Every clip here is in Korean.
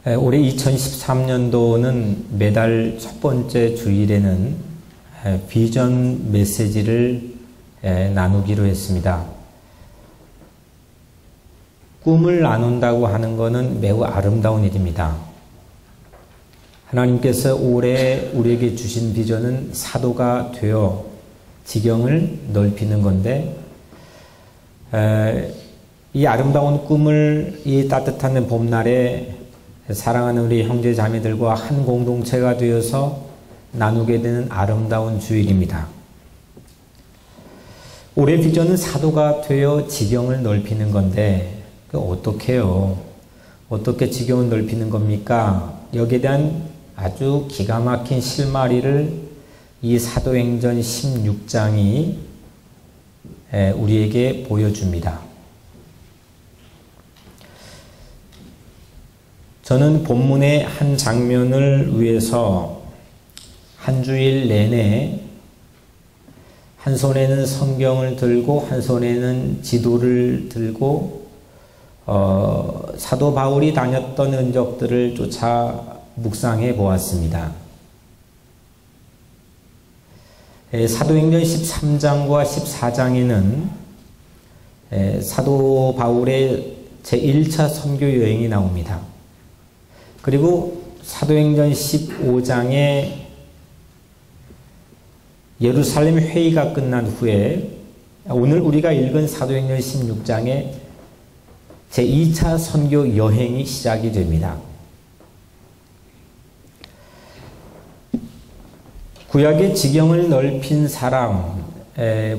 올해 2013년도는 매달 첫 번째 주일에는 비전 메시지를 나누기로 했습니다. 꿈을 나눈다고 하는 것은 매우 아름다운 일입니다. 하나님께서 올해 우리에게 주신 비전은 사도가 되어 지경을 넓히는 건데, 이 아름다운 꿈을 이 따뜻한 봄날에 사랑하는 우리 형제 자매들과 한 공동체가 되어서 나누게 되는 아름다운 주일입니다. 올해 비전은 사도가 되어 지경을 넓히는 건데, 어떻게 해요? 어떻게 지경을 넓히는 겁니까? 여기에 대한 아주 기가 막힌 실마리를 이 사도행전 16장이 우리에게 보여줍니다. 저는 본문의 한 장면을 위해서 한 주일 내내 한 손에는 성경을 들고 한 손에는 지도를 들고 사도 바울이 다녔던 흔적들을 쫓아 묵상해 보았습니다. 사도행전 13장과 14장에는 사도 바울의 제1차 선교 여행이 나옵니다. 그리고 사도행전 15장에 예루살렘 회의가 끝난 후에 오늘 우리가 읽은 사도행전 16장에 제2차 선교 여행이 시작이 됩니다. 구약의 지경을 넓힌 사람,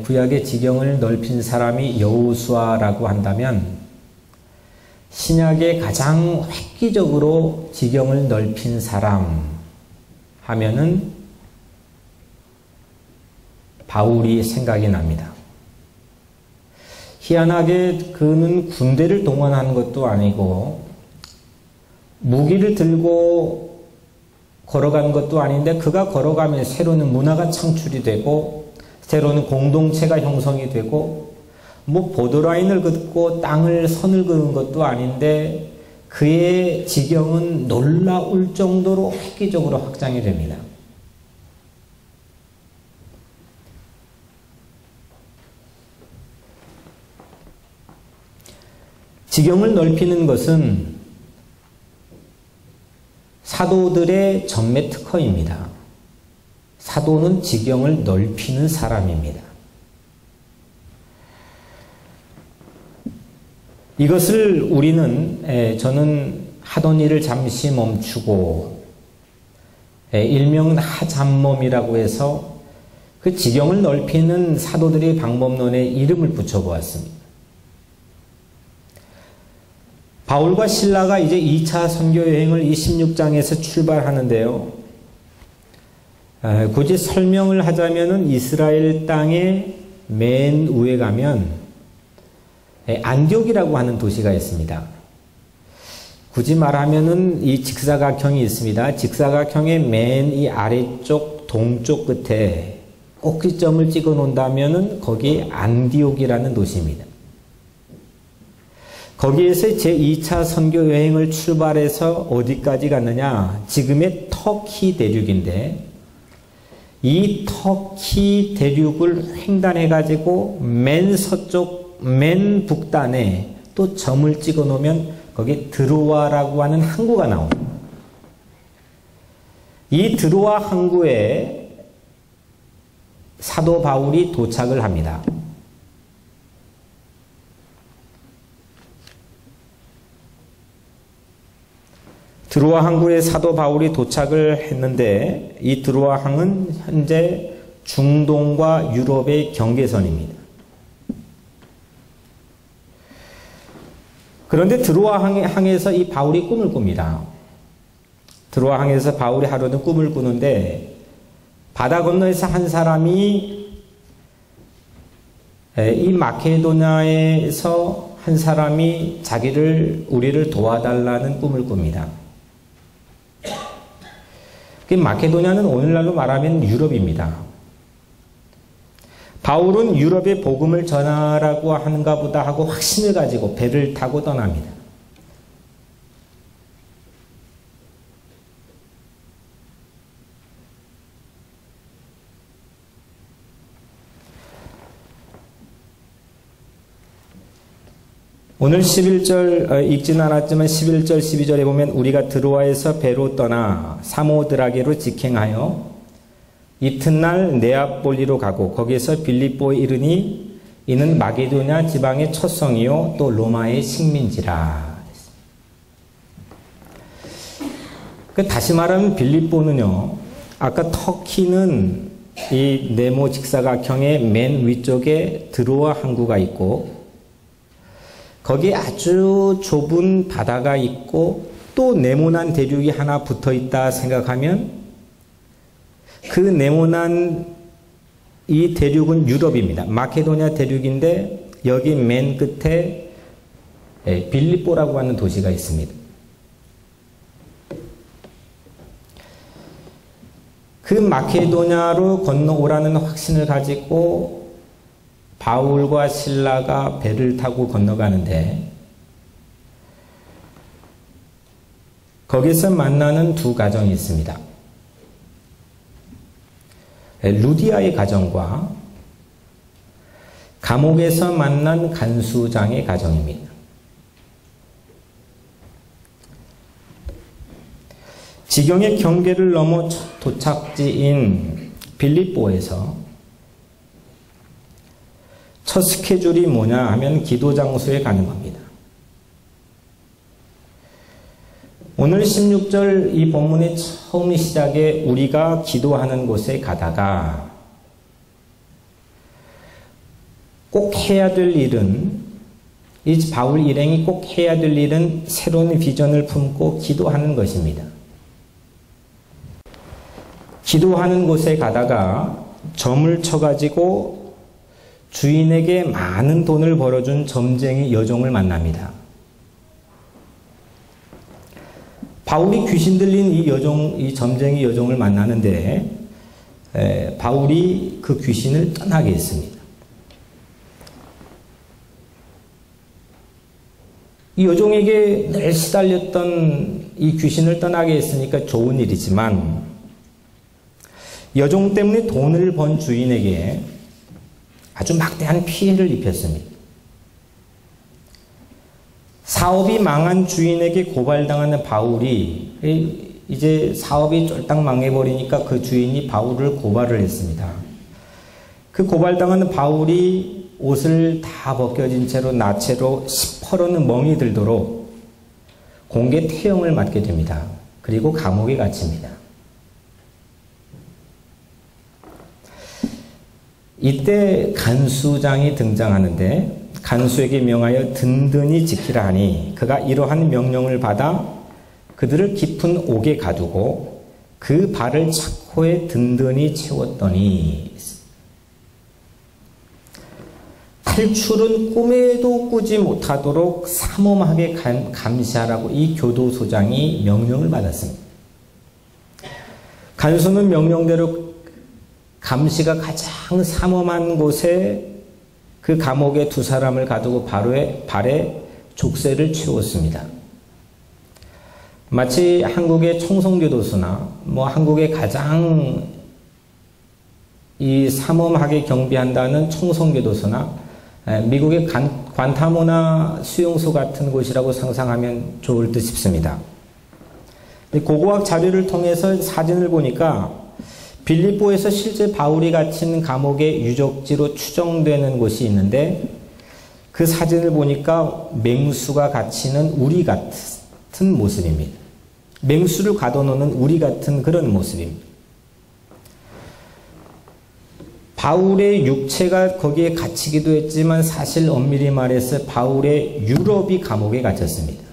구약의 지경을 넓힌 사람이 여호수아라고 한다면 신약의 가장 획기적으로 지경을 넓힌 사람 하면은 바울이 생각이 납니다. 희한하게 그는 군대를 동원한 것도 아니고 무기를 들고 걸어간 것도 아닌데 그가 걸어가면 새로운 문화가 창출이 되고 새로운 공동체가 형성이 되고 보드라인을 긋고 땅을 선을 그은 것도 아닌데 그의 지경은 놀라울 정도로 획기적으로 확장이 됩니다. 지경을 넓히는 것은 사도들의 전매 특허입니다. 사도는 지경을 넓히는 사람입니다. 이것을 우리는 저는 하던 일을 잠시 멈추고 일명 하잡멈이라고 해서 그 지경을 넓히는 사도들의 방법론에 이름을 붙여보았습니다. 바울과 실라가 이제 2차 선교 여행을 26장에서 출발하는데요. 굳이 설명을 하자면은 이스라엘 땅의 맨 위에 가면 안디옥이라고 하는 도시가 있습니다. 굳이 말하면은 이 직사각형이 있습니다. 직사각형의 맨 이 아래쪽 동쪽 끝에 꼭지점을 찍어 놓는다면은 거기 안디옥이라는 도시입니다. 거기에서 제2차 선교 여행을 출발해서 어디까지 갔느냐? 지금의 터키 대륙인데 이 터키 대륙을 횡단해가지고 맨 서쪽, 맨 북단에 또 점을 찍어 놓으면 거기 드로아라고 하는 항구가 나옵니다. 이 드로아 항구에 사도 바울이 도착을 합니다. 드로아 항구에 사도 바울이 도착을 했는데 이 드로아 항은 현재 중동과 유럽의 경계선입니다. 그런데 드로아 항에서 이 바울이 꿈을 꿉니다. 드로아 항에서 바울이 하루는 꿈을 꾸는데 바다 건너에서 한 사람이 이 마케도냐에서 한 사람이 우리를 도와달라는 꿈을 꿉니다. 마케도냐는 오늘날로 말하면 유럽입니다. 바울은 유럽에 복음을 전하라고 하는가 보다 하고 확신을 가지고 배를 타고 떠납니다. 오늘 11절 읽지는 않았지만 11절 12절에 보면 우리가 드로아에서 배로 떠나 사모드라게로 직행하여 이튿날 네아폴리로 가고 거기에서 빌립보에 이르니 이는 마게도냐 지방의 첫 성이요 또 로마의 식민지라. 다시 말하면 빌립보는요, 아까 터키는 이 네모 직사각형의 맨 위쪽에 드로아 항구가 있고 거기에 아주 좁은 바다가 있고 또 네모난 대륙이 하나 붙어 있다 생각하면 그 네모난 이 대륙은 유럽입니다. 마케도니아 대륙인데 여기 맨 끝에 빌립보라고 하는 도시가 있습니다. 그 마케도냐로 건너오라는 확신을 가지고 바울과 실라가 배를 타고 건너가는데 거기서 만나는 두 가정이 있습니다. 루디아의 가정과 감옥에서 만난 간수장의 가정입니다. 지경의 경계를 넘어 첫 도착지인 빌립보에서 첫 스케줄이 뭐냐 하면 기도 장소에 가는 겁니다. 오늘 16절 이 본문의 처음 시작에 우리가 기도하는 곳에 가다가 꼭 해야 될 일은, 이 바울 일행이 꼭 해야 될 일은 새로운 비전을 품고 기도하는 것입니다. 기도하는 곳에 가다가 점을 쳐가지고 주인에게 많은 돈을 벌어준 점쟁이 여종을 만납니다. 바울이 귀신 들린 이 점쟁이 여종을 만나는데 바울이 그 귀신을 떠나게 했습니다. 이 여종에게 늘 시달렸던 이 귀신을 떠나게 했으니까 좋은 일이지만 여종 때문에 돈을 번 주인에게 아주 막대한 피해를 입혔습니다. 사업이 망한 주인에게 고발당하는 바울이 이제 사업이 쫄딱 망해버리니까 그 주인이 바울을 고발을 했습니다. 그 고발당하는 바울이 옷을 다 벗겨진 채로 나체로 시퍼러는 멍이 들도록 공개 태형을 맞게 됩니다. 그리고 감옥에 갇힙니다. 이때 간수장이 등장하는데 간수에게 명하여 든든히 지키라 하니 그가 이러한 명령을 받아 그들을 깊은 옥에 가두고 그 발을 착고에 든든히 채웠더니 탈출은 꿈에도 꾸지 못하도록 삼엄하게 감시하라고 이 교도소장이 명령을 받았습니다. 간수는 명령대로 감시가 가장 삼엄한 곳에 그 감옥에 두 사람을 가두고 발에 족쇄를 채웠습니다. 마치 한국의 청송교도소나 한국의 가장 이 삼엄하게 경비한다는 청송교도소나 미국의 관타모나 수용소 같은 곳이라고 상상하면 좋을 듯 싶습니다. 고고학 자료를 통해서 사진을 보니까 빌립보에서 실제 바울이 갇힌 감옥의 유적지로 추정되는 곳이 있는데 그 사진을 보니까 맹수가 갇히는 우리 같은 모습입니다. 맹수를 가둬놓는 우리 같은 그런 모습입니다. 바울의 육체가 거기에 갇히기도 했지만 사실 엄밀히 말해서 바울의 유럽이 감옥에 갇혔습니다.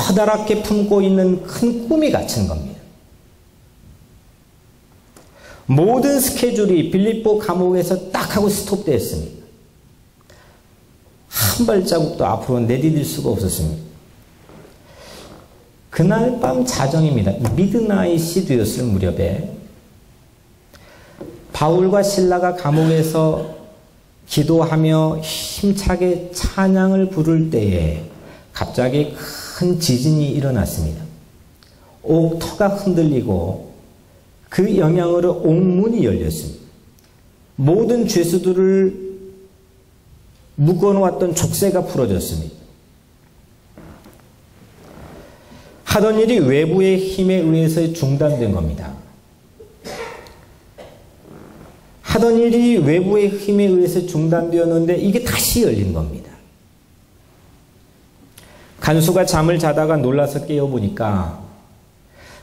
커다랗게 품고 있는 큰 꿈이 갇힌 겁니다. 모든 스케줄이 빌립보 감옥에서 딱 하고 스톱되었습니다. 한 발자국도 앞으로 내디딜 수가 없었습니다. 그날 밤 자정입니다. 미드나잇이 되었을 무렵에 바울과 실라가 감옥에서 기도하며 힘차게 찬양을 부를 때에 갑자기 큰 지진이 일어났습니다. 옥터가 흔들리고 그 영향으로 옥문이 열렸습니다. 모든 죄수들을 묶어놓았던 족쇄가 풀어졌습니다. 하던 일이 외부의 힘에 의해서 중단된 겁니다. 하던 일이 외부의 힘에 의해서 중단되었는데 이게 다시 열린 겁니다. 간수가 잠을 자다가 놀라서 깨어보니까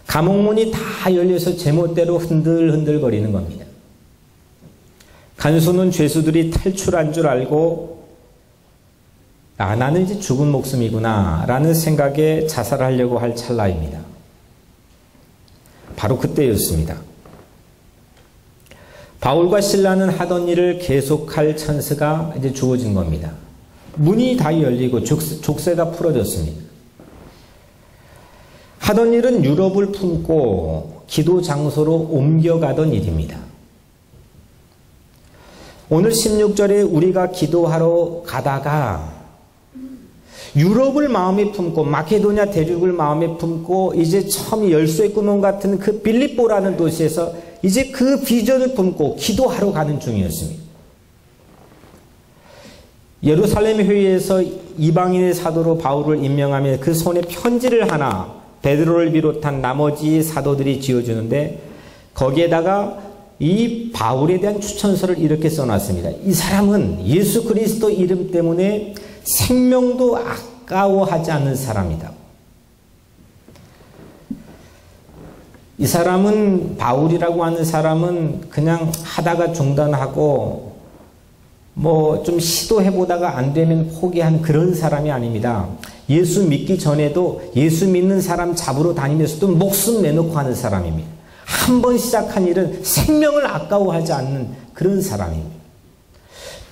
감옥문이 다 열려서 제멋대로 흔들흔들거리는 겁니다. 간수는 죄수들이 탈출한 줄 알고 나는 이제 죽은 목숨이구나 라는 생각에 자살하려고 할 찰나입니다. 바로 그때였습니다. 바울과 실라는 하던 일을 계속할 찬스가 이제 주어진 겁니다. 문이 다 열리고 족쇄가 풀어졌습니다. 하던 일은 유럽을 품고 기도 장소로 옮겨가던 일입니다. 오늘 16절에 우리가 기도하러 가다가 유럽을 마음에 품고 마케도냐 대륙을 마음에 품고 이제 처음 열쇠 구멍 같은 그 빌립보라는 도시에서 이제 그 비전을 품고 기도하러 가는 중이었습니다. 예루살렘 회의에서 이방인의 사도로 바울을 임명하며 그 손에 편지를 하나 베드로를 비롯한 나머지 사도들이 지어주는데 거기에다가 이 바울에 대한 추천서를 이렇게 써놨습니다. 이 사람은 예수 그리스도 이름 때문에 생명도 아까워하지 않는 사람이다. 이 사람은 바울이라고 하는 사람은 그냥 하다가 중단하고 뭐 좀 시도해보다가 안 되면 포기한 그런 사람이 아닙니다. 예수 믿기 전에도 예수 믿는 사람 잡으러 다니면서도 목숨 내놓고 하는 사람입니다. 한 번 시작한 일은 생명을 아까워하지 않는 그런 사람입니다.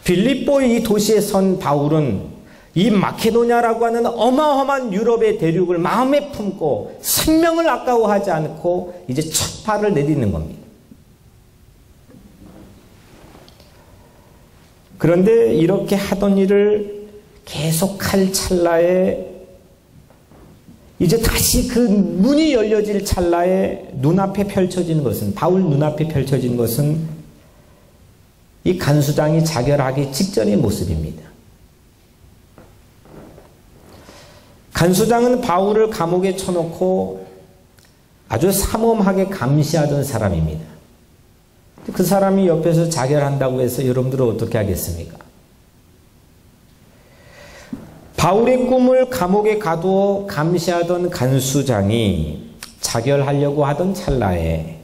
빌립보의 이 도시에 선 바울은 이 마케도냐라고 하는 어마어마한 유럽의 대륙을 마음에 품고 생명을 아까워하지 않고 이제 첫 발을 내딛는 겁니다. 그런데 이렇게 하던 일을 계속할 찰나에 이제 다시 그 문이 열려질 찰나에 눈앞에 펼쳐지는 것은 바울 눈앞에 펼쳐진 것은 이 간수장이 자결하기 직전의 모습입니다. 간수장은 바울을 감옥에 쳐놓고 아주 삼엄하게 감시하던 사람입니다. 그 사람이 옆에서 자결한다고 해서 여러분들은 어떻게 하겠습니까? 바울의 꿈을 감옥에 가두어 감시하던 간수장이 자결하려고 하던 찰나에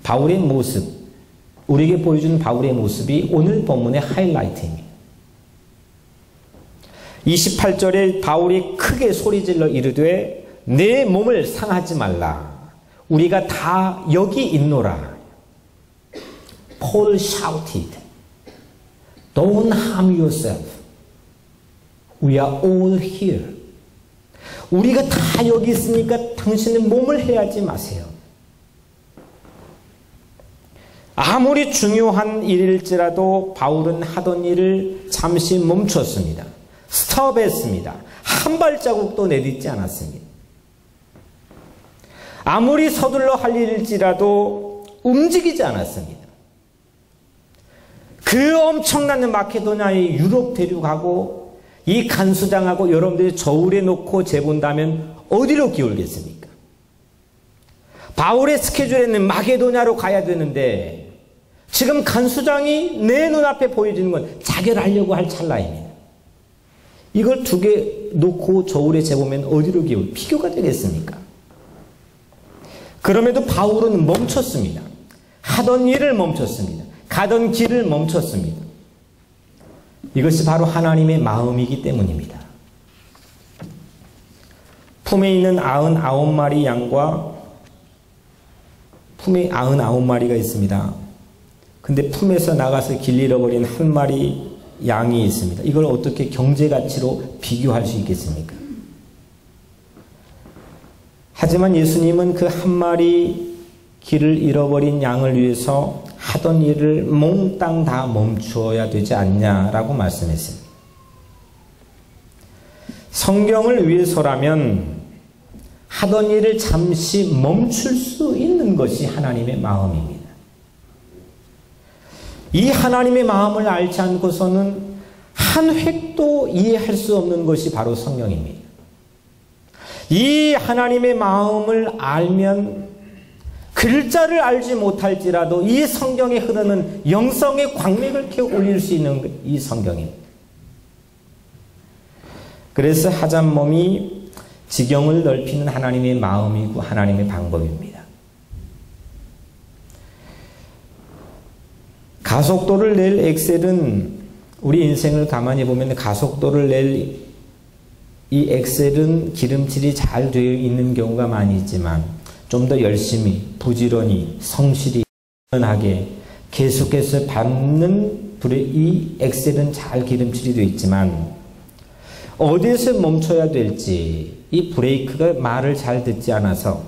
바울의 모습, 우리에게 보여준 바울의 모습이 오늘 본문의 하이라이트입니다. 28절에 바울이 크게 소리질러 이르되 내 몸을 상하지 말라. 우리가 다 여기 있노라. Paul shouted, Don't harm yourself. We are all here. 우리가 다 여기 있으니까 당신의 몸을 해하지 마세요. 아무리 중요한 일일지라도 바울은 하던 일을 잠시 멈췄습니다. 스톱했습니다. 한 발자국도 내딛지 않았습니다. 아무리 서둘러 할 일일지라도 움직이지 않았습니다. 그 엄청난 마케도냐의 유럽 대륙하고 이 간수장하고 여러분들이 저울에 놓고 재본다면 어디로 기울겠습니까? 바울의 스케줄에는 마게도냐로 가야 되는데 지금 간수장이 내 눈앞에 보여지는 건 자결하려고 할 찰나입니다. 이걸 두 개 놓고 저울에 재보면 어디로 비교가 되겠습니까? 그럼에도 바울은 멈췄습니다. 하던 일을 멈췄습니다. 가던 길을 멈췄습니다. 이것이 바로 하나님의 마음이기 때문입니다. 품에 있는 99마리 양과 품에 99마리가 있습니다. 근데 품에서 나가서 길 잃어버린 한 마리 양이 있습니다. 이걸 어떻게 경제가치로 비교할 수 있겠습니까? 하지만 예수님은 그 한 마리 길을 잃어버린 양을 위해서 하던 일을 몽땅 다 멈추어야 되지 않냐라고 말씀했습니다. 성경을 위해서라면 하던 일을 잠시 멈출 수 있는 것이 하나님의 마음입니다. 이 하나님의 마음을 알지 않고서는 한 획도 이해할 수 없는 것이 바로 성령입니다. 이 하나님의 마음을 알면 글자를 알지 못할지라도 이 성경에 흐르는 영성의 광맥을 캐 올릴 수 있는 이 성경입니다. 그래서 하잣몸이 지경을 넓히는 하나님의 마음이고 하나님의 방법입니다. 가속도를 낼 엑셀은 우리 인생을 가만히 보면 가속도를 낼 이 엑셀은 기름칠이 잘 되어 있는 경우가 많이 있지만 좀 더 열심히 부지런히 성실히 하게 계속해서 밟는 이 엑셀은 잘 기름칠이 되어 있지만 어디에서 멈춰야 될지 이 브레이크가 말을 잘 듣지 않아서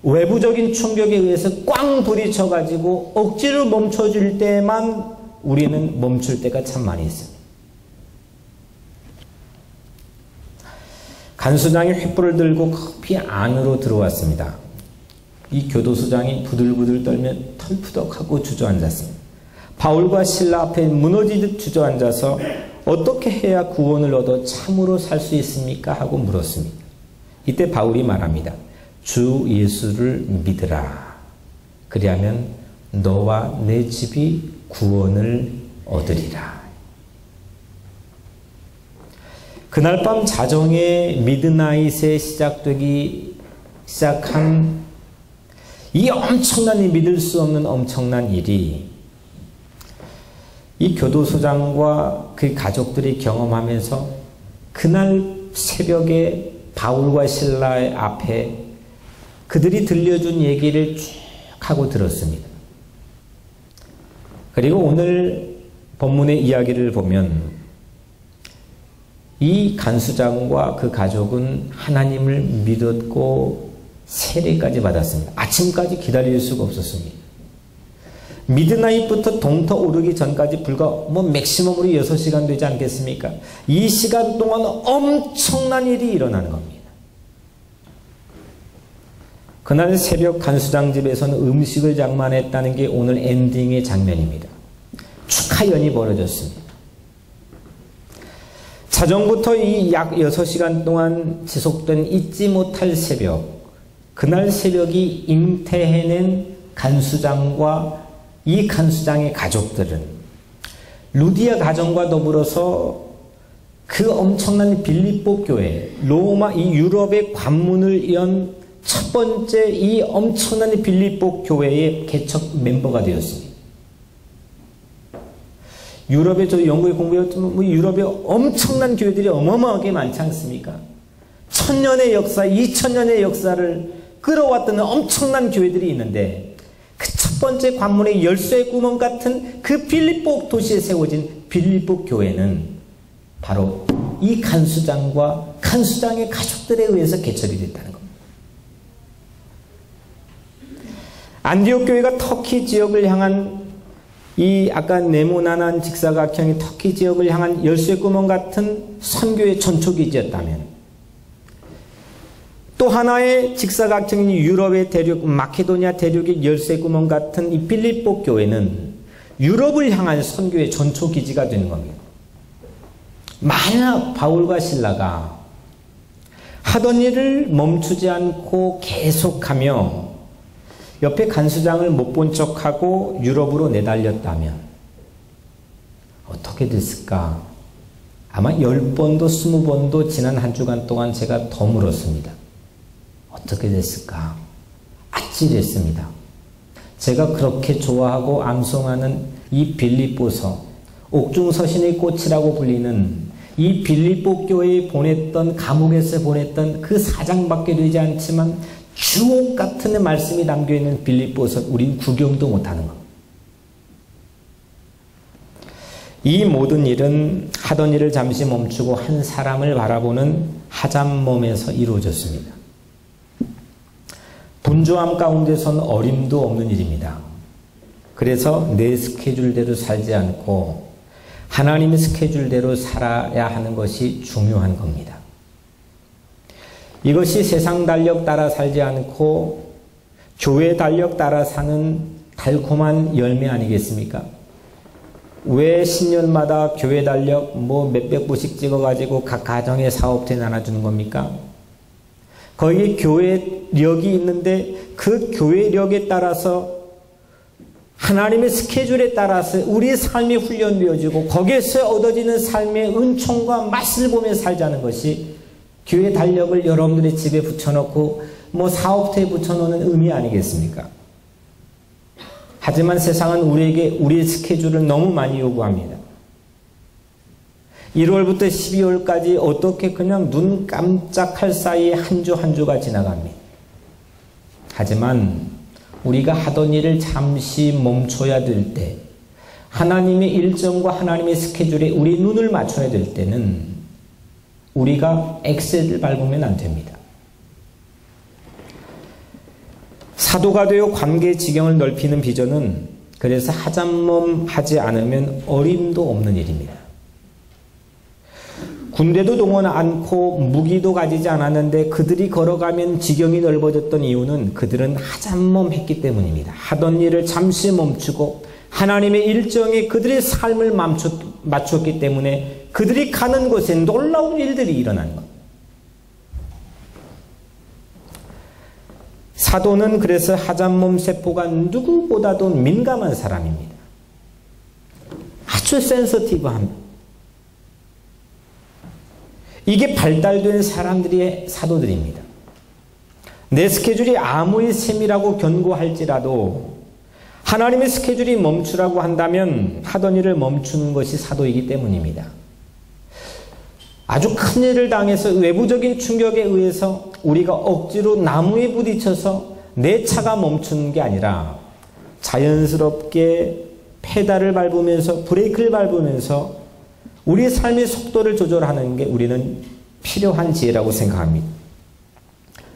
외부적인 충격에 의해서 꽝 부딪혀가지고 억지로 멈춰줄 때만 우리는 멈출 때가 참 많이 있습니다. 간수장이 횃불을 들고 커피 안으로 들어왔습니다. 이 교도소장이 부들부들 떨며 털푸덕하고 주저앉았습니다. 바울과 실라 앞에 무너지듯 주저앉아서 어떻게 해야 구원을 얻어 참으로 살 수 있습니까? 하고 물었습니다. 이때 바울이 말합니다. 주 예수를 믿으라. 그리하면 너와 내 집이 구원을 얻으리라. 그날 밤 자정의 미드나잇에 시작한 이 엄청난 믿을 수 없는 엄청난 일이 이 교도소장과 그 가족들이 경험하면서 그날 새벽에 바울과 실라의 앞에 그들이 들려준 얘기를 쭉 하고 들었습니다. 그리고 오늘 본문의 이야기를 보면 이 간수장과 그 가족은 하나님을 믿었고 세례까지 받았습니다. 아침까지 기다릴 수가 없었습니다. 미드나잇부터 동터 오르기 전까지 불과 맥시멈으로 6시간 되지 않겠습니까? 이 시간 동안 엄청난 일이 일어나는 겁니다. 그날 새벽 간수장 집에서는 음식을 장만했다는 게 오늘 엔딩의 장면입니다. 축하연이 벌어졌습니다. 자정부터 이 약 6시간 동안 지속된 잊지 못할 새벽, 그날 새벽이 잉태해낸 간수장과 이 간수장의 가족들은 루디아 가정과 더불어서 그 엄청난 빌립보 교회, 로마 이 유럽의 관문을 연 첫 번째 이 엄청난 빌립보 교회의 개척 멤버가 되었습니다. 유럽에 저 영국에 공부했지만 유럽에 엄청난 교회들이 어마어마하게 많지 않습니까? 1000년의 역사, 2000년의 역사를 끌어왔던 엄청난 교회들이 있는데 그 첫 번째 관문의 열쇠의 구멍 같은 그 빌립보 도시에 세워진 빌립보 교회는 바로 이 간수장과 간수장의 가족들에 의해서 개척이 됐다는 겁니다. 안디옥 교회가 터키 지역을 향한 이 아까 네모난한 직사각형의 터키 지역을 향한 열쇠 구멍 같은 선교의 전초기지였다면 또 하나의 직사각형인 유럽의 대륙 마케도니아 대륙의 열쇠 구멍 같은 이 빌립보 교회는 유럽을 향한 선교의 전초기지가 되는 겁니다. 만약 바울과 실라가 하던 일을 멈추지 않고 계속하며 옆에 간수장을 못 본 척하고 유럽으로 내달렸다면 어떻게 됐을까? 아마 10번도 20번도 지난 한 주간 동안 제가 더 물었습니다. 어떻게 됐을까? 아찔했습니다. 제가 그렇게 좋아하고 암송하는 이 빌립보서, 옥중서신의 꽃이라고 불리는 이 빌립보 교회에 보냈던, 감옥에서 보냈던 그 4장밖에 되지 않지만 주옥 같은 말씀이 담겨있는 빌립보서 우린 구경도 못하는 겁니다. 이 모든 일은 하던 일을 잠시 멈추고 한 사람을 바라보는 하잣몸에서 이루어졌습니다. 분주함 가운데선 어림도 없는 일입니다. 그래서 내 스케줄대로 살지 않고 하나님의 스케줄대로 살아야 하는 것이 중요한 겁니다. 이것이 세상 달력 따라 살지 않고 교회 달력 따라 사는 달콤한 열매 아니겠습니까? 왜 신년마다 교회 달력 몇백 부씩 찍어가지고 각 가정에 사업체 나눠주는 겁니까? 거기에 교회력이 있는데 그 교회력에 따라서 하나님의 스케줄에 따라서 우리의 삶이 훈련되어지고 거기에서 얻어지는 삶의 은총과 맛을 보며 살자는 것이 교회 달력을 여러분들의 집에 붙여놓고 사업체에 붙여놓는 의미 아니겠습니까? 하지만 세상은 우리에게 우리의 스케줄을 너무 많이 요구합니다. 1월부터 12월까지 어떻게 그냥 눈 깜짝할 사이에 한 주 한 주가 지나갑니다. 하지만 우리가 하던 일을 잠시 멈춰야 될 때, 하나님의 일정과 하나님의 스케줄에 우리 눈을 맞춰야 될 때는 우리가 엑셀을 밟으면 안 됩니다. 사도가 되어 관계의 지경을 넓히는 비전은 그래서 하잡mom하지 않으면 어림도 없는 일입니다. 군대도 동원 않고 무기도 가지지 않았는데 그들이 걸어가면 지경이 넓어졌던 이유는 그들은 하잡mom했기 때문입니다. 하던 일을 잠시 멈추고 하나님의 일정에 그들의 삶을 맞췄기 때문에 그들이 가는 곳에 놀라운 일들이 일어나는 것. 사도는 그래서 하잡몸 세포가 누구보다도 민감한 사람입니다. 아주 센서티브합니다. 이게 발달된 사람들이 사도들입니다. 내 스케줄이 아무리 세밀하고 견고할지라도 하나님의 스케줄이 멈추라고 한다면 하던 일을 멈추는 것이 사도이기 때문입니다. 아주 큰 일을 당해서 외부적인 충격에 의해서 우리가 억지로 나무에 부딪혀서 내 차가 멈추는 게 아니라 자연스럽게 페달을 밟으면서 브레이크를 밟으면서 우리의 삶의 속도를 조절하는 게 우리는 필요한 지혜라고 생각합니다.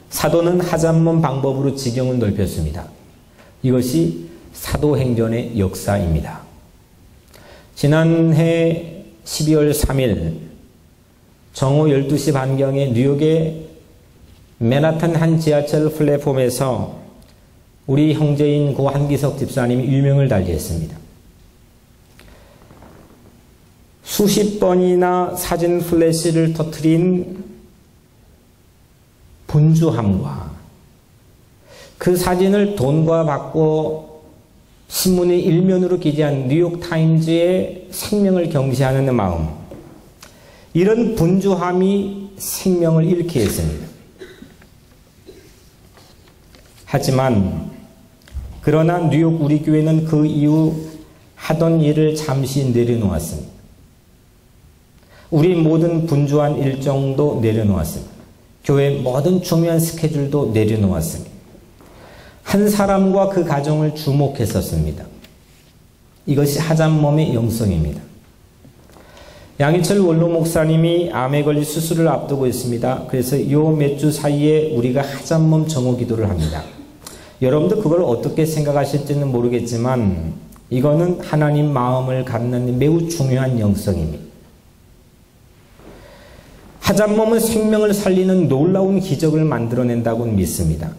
사도는 하잡몸 방법으로 지경을 넓혔습니다. 이것이 사도행전의 역사입니다. 지난해 12월 3일 정오 12시 반경에 뉴욕의 맨하탄 한 지하철 플랫폼에서 우리 형제인 고 한기석 집사님이 유명을 달리했습니다. 수십 번이나 사진 플래시를 터뜨린 분주함과 그 사진을 돈과 받고 신문의 일면으로 기재한 뉴욕타임즈의 생명을 경시하는 마음, 이런 분주함이 생명을 잃게 했습니다. 하지만 그러나 뉴욕 우리 교회는 그 이후 하던 일을 잠시 내려놓았습니다. 우리 모든 분주한 일정도 내려놓았습니다. 교회 모든 중요한 스케줄도 내려놓았습니다. 한 사람과 그 가정을 주목했었습니다. 이것이 하잡몸의 영성입니다. 양희철 원로 목사님이 암에 걸린 수술을 앞두고 있습니다. 그래서 요 몇 주 사이에 우리가 하잡몸 정오 기도를 합니다. 여러분도 그걸 어떻게 생각하실지는 모르겠지만 이거는 하나님 마음을 갖는 매우 중요한 영성입니다. 하잡몸은 생명을 살리는 놀라운 기적을 만들어낸다고 믿습니다.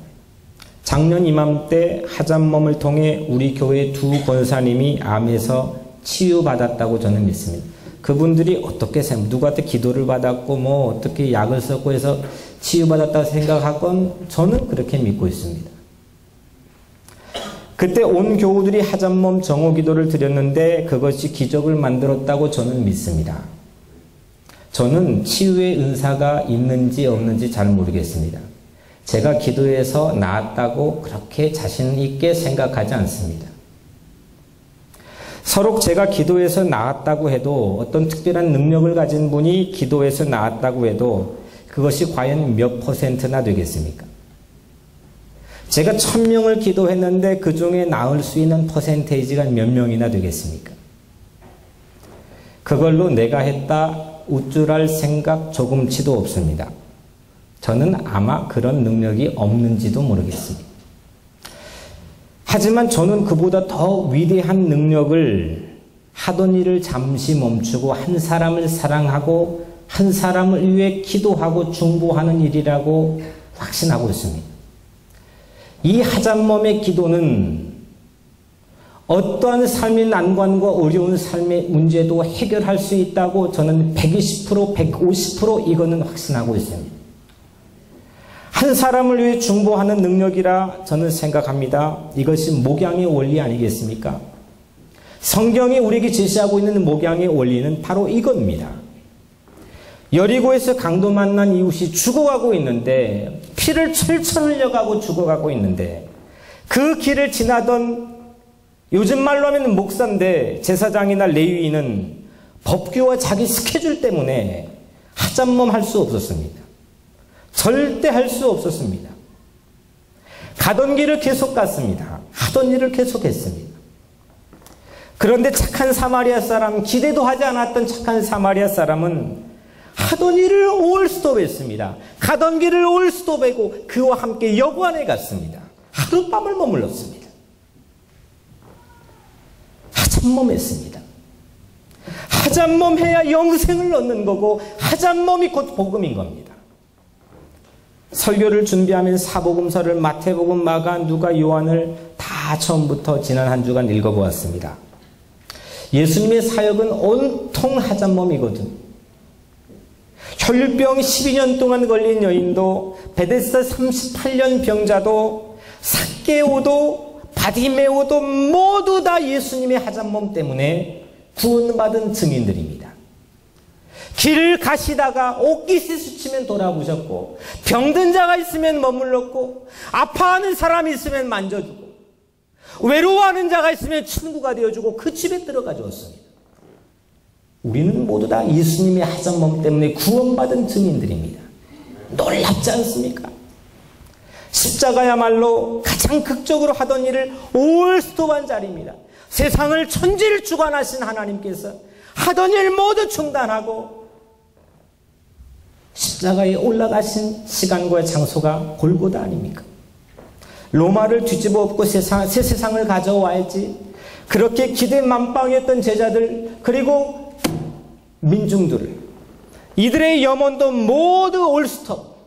작년 이맘때 하잡몸을 통해 우리 교회 두 권사님이 암에서 치유받았다고 저는 믿습니다. 그분들이 어떻게 누구한테 기도를 받았고 어떻게 약을 썼고 해서 치유받았다고 생각하건 저는 그렇게 믿고 있습니다. 그때 온 교우들이 하잡몸 정오 기도를 드렸는데 그것이 기적을 만들었다고 저는 믿습니다. 저는 치유의 은사가 있는지 없는지 잘 모르겠습니다. 제가 기도해서 나았다고 그렇게 자신 있게 생각하지 않습니다. 서로 제가 기도해서 나았다고 해도 어떤 특별한 능력을 가진 분이 기도해서 나았다고 해도 그것이 과연 몇 %나 되겠습니까? 제가 1000명을 기도했는데 그 중에 나을 수 있는 퍼센테이지가 몇 명이나 되겠습니까? 그걸로 내가 했다 우쭐할 생각 조금치도 없습니다. 저는 아마 그런 능력이 없는지도 모르겠습니다. 하지만 저는 그보다 더 위대한 능력을 하던 일을 잠시 멈추고 한 사람을 사랑하고 한 사람을 위해 기도하고 중보하는 일이라고 확신하고 있습니다. 이 하잡몸의 기도는 어떠한 삶의 난관과 어려운 삶의 문제도 해결할 수 있다고 저는 120%, 150% 이거는 확신하고 있습니다. 한 사람을 위해 중보하는 능력이라 저는 생각합니다. 이것이 목양의 원리 아니겠습니까? 성경이 우리에게 제시하고 있는 목양의 원리는 바로 이겁니다. 여리고에서 강도 만난 이웃이 죽어가고 있는데, 피를 철철 흘려가고 죽어가고 있는데, 그 길을 지나던 요즘 말로 하면 목사인데 제사장이나 레위인은 법규와 자기 스케줄 때문에 하잣몸 할 수 없었습니다. 절대 할 수 없었습니다. 가던 길을 계속 갔습니다. 하던 일을 계속했습니다. 그런데 착한 사마리아 사람, 기대도 하지 않았던 착한 사마리아 사람은 하던 일을 올스톱했습니다. 가던 길을 올스톱하고 그와 함께 여관에 갔습니다. 하룻밤을 머물렀습니다. 하잣몸했습니다. 하잣몸해야 영생을 얻는 거고 하잣몸이 곧 복음인 겁니다. 설교를 준비하면 사복음서를 마태복음, 마가, 누가, 요한을 다 처음부터 지난 한 주간 읽어보았습니다. 예수님의 사역은 온통 하잣몸이거든. 혈병 12년 동안 걸린 여인도, 베데스다 38년 병자도, 삭개오도, 바디메오도 모두 다 예수님의 하잣몸 때문에 구원받은 증인들입니다. 길을 가시다가 옷깃이 스치면 돌아보셨고, 병든 자가 있으면 머물렀고, 아파하는 사람이 있으면 만져주고, 외로워하는 자가 있으면 친구가 되어주고 그 집에 들어가 주었습니다. 우리는 모두 다 예수님의 하잣몸 때문에 구원받은 증인들입니다. 놀랍지 않습니까? 십자가야말로 가장 극적으로 하던 일을 올스톱한 자리입니다. 세상을 천지를 주관하신 하나님께서 하던 일 모두 중단하고 십자가에 올라가신 시간과 장소가 골고다 아닙니까? 로마를 뒤집어 엎고 새 세상을 가져와야지. 그렇게 기대 만빵이었던 제자들, 그리고 민중들을, 이들의 염원도 모두 올스톱,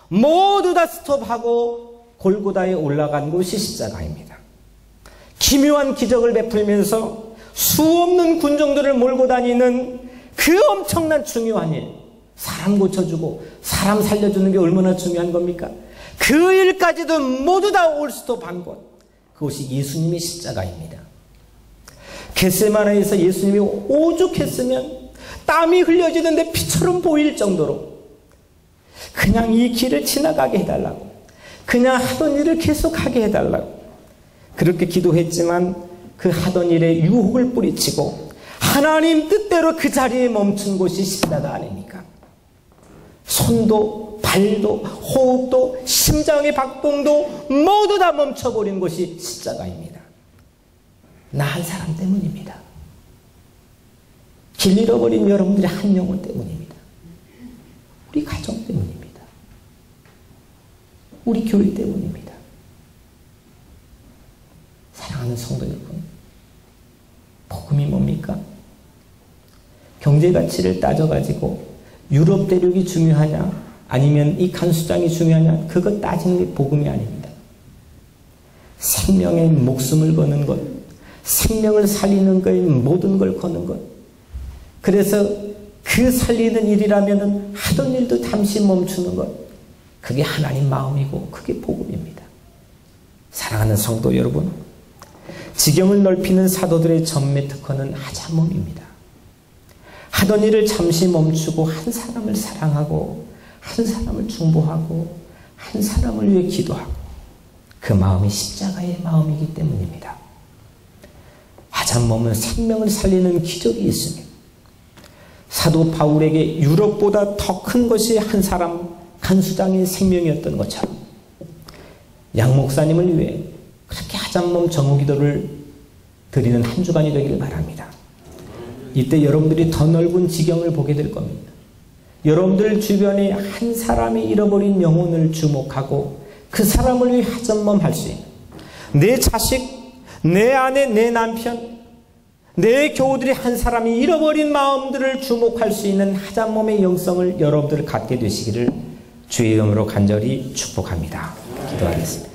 모두 다 스톱하고 골고다에 올라간 곳이 십자가입니다. 기묘한 기적을 베풀면서 수없는 군중들을 몰고 다니는 그 엄청난 중요한 일, 사람 고쳐주고 사람 살려주는 게 얼마나 중요한 겁니까? 그 일까지도 모두 다 올스톱한 곳, 그것이 예수님의 십자가입니다. 겟세마네에서 예수님이 오죽했으면 땀이 흘려지는데 피처럼 보일 정도로 그냥 이 길을 지나가게 해달라고, 그냥 하던 일을 계속하게 해달라고 그렇게 기도했지만 그 하던 일에 유혹을 뿌리치고 하나님 뜻대로 그 자리에 멈춘 곳이 십자가 아닙니까? 손도 발도 호흡도 심장의 박동도 모두 다 멈춰버린 곳이 십자가입니다. 나 한 사람 때문입니다. 길 잃어버린 여러분들의 한 영혼 때문입니다. 우리 가정 때문입니다. 우리 교회 때문입니다. 사랑하는 성도 여러분, 복음이 뭡니까? 경제 가치를 따져가지고 유럽 대륙이 중요하냐 아니면 이 간수장이 중요하냐, 그거 따지는 게 복음이 아닙니다. 생명의 목숨을 거는 것, 생명을 살리는 거에 모든 걸 거는 것, 그래서 그 살리는 일이라면 하던 일도 잠시 멈추는 것, 그게 하나님 마음이고 그게 복음입니다. 사랑하는 성도 여러분, 지경을 넓히는 사도들의 전매 특허는 하잣몸입니다. 하던 일을 잠시 멈추고 한 사람을 사랑하고 한 사람을 중보하고 한 사람을 위해 기도하고, 그 마음이 십자가의 마음이기 때문입니다. 하잣몸은 생명을 살리는 기적이 있습니다. 사도 바울에게 유럽보다 더 큰 것이 한 사람 간수장의 생명이었던 것처럼 양 목사님을 위해 그렇게 하잣몸 정오기도를 드리는 한 주간이 되기를 바랍니다. 이때 여러분들이 더 넓은 지경을 보게 될 겁니다. 여러분들 주변에 한 사람이 잃어버린 영혼을 주목하고 그 사람을 위해 하잣몸 할 수 있는, 내 자식, 내 아내, 내 남편, 내 교우들이 한 사람이 잃어버린 마음들을 주목할 수 있는 하잣몸의 영성을 여러분들 갖게 되시기를 주의 이름으로 간절히 축복합니다. 기도하겠습니다.